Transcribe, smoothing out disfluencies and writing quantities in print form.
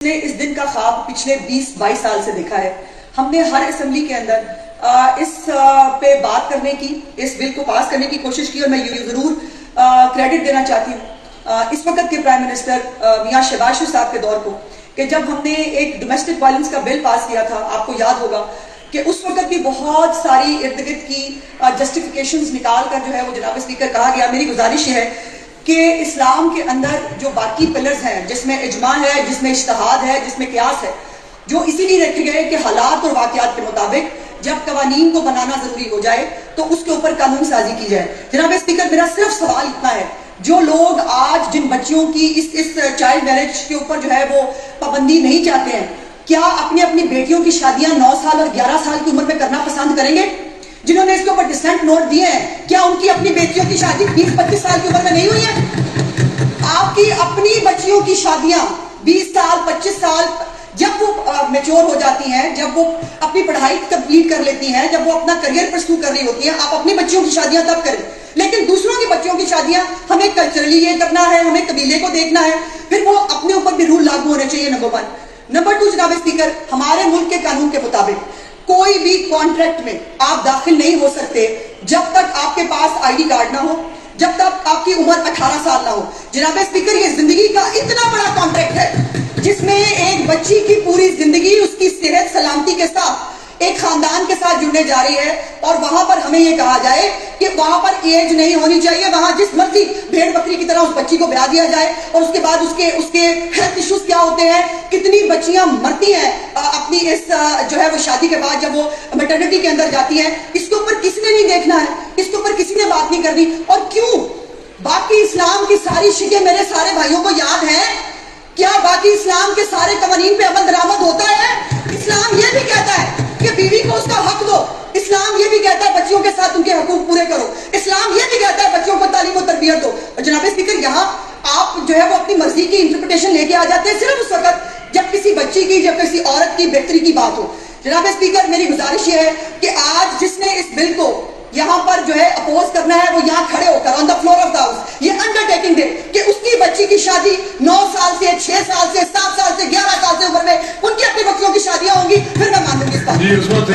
نے اس دن کا خواب پچھلے 20-22 سال سے دیکھا ہے. ہم نے ہر اسمبلی کے اندر اس پہ بات کرنے کی، اس بل کو پاس کرنے کی کوشش کی، اور میں یہ ضرور کریڈٹ دینا چاہتی ہوں اس وقت کے پرائم منسٹر میاں شہباز شریف صاحب کے دور کو، کہ جب ہم نے ایک ڈومیسٹک وائلنس کا بل پاس کیا تھا. آپ کو یاد ہوگا کہ اس وقت بھی بہت ساری ارد گرد کی جسٹیفیکیشنز نکال کر جو ہے وہ جناب اسپیکر کہا گیا. میری گزارش یہ ہے کہ اسلام کے اندر جو باقی پلرز ہیں، جس میں اجماع ہے، جس میں اجتہاد ہے، جس میں قیاس ہے، جو اسی لیے رکھے گئے کہ حالات اور واقعات کے مطابق جب قوانین کو بنانا ضروری ہو جائے تو اس کے اوپر قانون سازی کی جائے. جناب اسپیکر، میرا صرف سوال اتنا ہے، جو لوگ آج جن بچیوں کی اس چائلڈ میرج کے اوپر جو ہے وہ پابندی نہیں چاہتے ہیں، کیا اپنی اپنی بیٹیوں کی شادیاں 9 سال اور 11 سال کی عمر میں کرنا پسند کریں گے؟ جنہوں نے اس کے اوپر ڈسنٹ نوٹ دیے ہیں، کیا ان کی اپنی بیٹیوں کی شادی 20-25 سال کی عمر میں نہیں ہوئی ہے؟ آپ کی اپنی بچیوں کی شادیاں 20 سال 25 سال جب وہ میچور ہو جاتی ہیں، جب وہ اپنی پڑھائی کمپلیٹ کر لیتی ہیں، جب وہ اپنا کریئر پرسو کر رہی ہوتی ہیں، آپ اپنی بچیوں کی شادیاں تب کریں. لیکن دوسروں کی بچیوں کی شادیاں ہمیں کلچرلی یہ کرنا ہے، ہمیں قبیلے کو دیکھنا ہے، پھر وہ اپنے اوپر بھی رول لاگو ہونے چاہیے. نمبر 1. نمبر 2 جناب اسپیکر، ہمارے ملک کے قانون کے مطابق کوئی بھی کانٹریکٹ میں آپ داخل نہیں ہو سکتے جب تک آپ کے پاس آئی ڈی کارڈ نہ ہو، جب تک آپ کی عمر 18 سال نہ ہو. جناب اسپیکر، یہ زندگی کا اتنا بڑا کانٹریکٹ ہے جس میں ایک بچی کی پوری زندگی اس کی صحت سلامتی کے ساتھ ایک خاندان کے ساتھ جڑنے جا رہی ہے، اور وہاں پر ہمیں یہ کہا جائے کہ وہاں پر ایج نہیں ہونی چاہیے، وہاں جس مرضی بھیڑ بکری کی طرح اس بچی کو بیاہ دیا جائے، اور اس کے بعد اس کے ہیلتھ ایشوز کیا ہوتے ہیں، کتنی بچیاں مرتی ہیں اپنی اس جو ہے وہ شادی کے بعد جب وہ میٹرنٹی کے اندر جاتی ہیں. اس کے اوپر کسی نے نہیں دیکھنا ہے، اس کے اوپر کسی نے بات نہیں کرنی. اور کیوں باقی اسلام کی ساری شکیں میرے سارے بھائیوں کو یاد ہیں؟ کیا باقی اسلام کے سارے قوانین پہ عمل درآمد ہوتا ہے؟ اسلام یہ بھی کہتا ہے کہ بیوی کو اس کا حق دو، اسلام یہ بھی کہتا ہے بچیوں کے ساتھ ان کے حقوق پورے کرو، اسلام یہ بھی کہتا ہے بچوں کو تعلیم و تربیت دو. جناب اسپیکر، یہاں آپ جو ہے وہ اپنی مرضی کی انٹرپریٹیشن لے کے آ جاتے ہیں صرف اس وقت جب کسی بچی کی، جب کسی عورت کی بہتری کی بات ہو. جناب اسپیکر، میری گزارش یہ ہے کہ آج جس نے اس بل کو یہاں پر جو ہے اپوز کرنا ہے، وہ یہاں کھڑے ہو کر on the floor of the house یہ انڈرٹیکنگ دے کہ اس کی بچی کی شادی 9 سال سے 6 سال سے 7 سال سے 11 سال سے عمر میں ان کی اپنی بچیوں کی شادیاں ہوں گی، پھر میں مان لوں گی اس بات.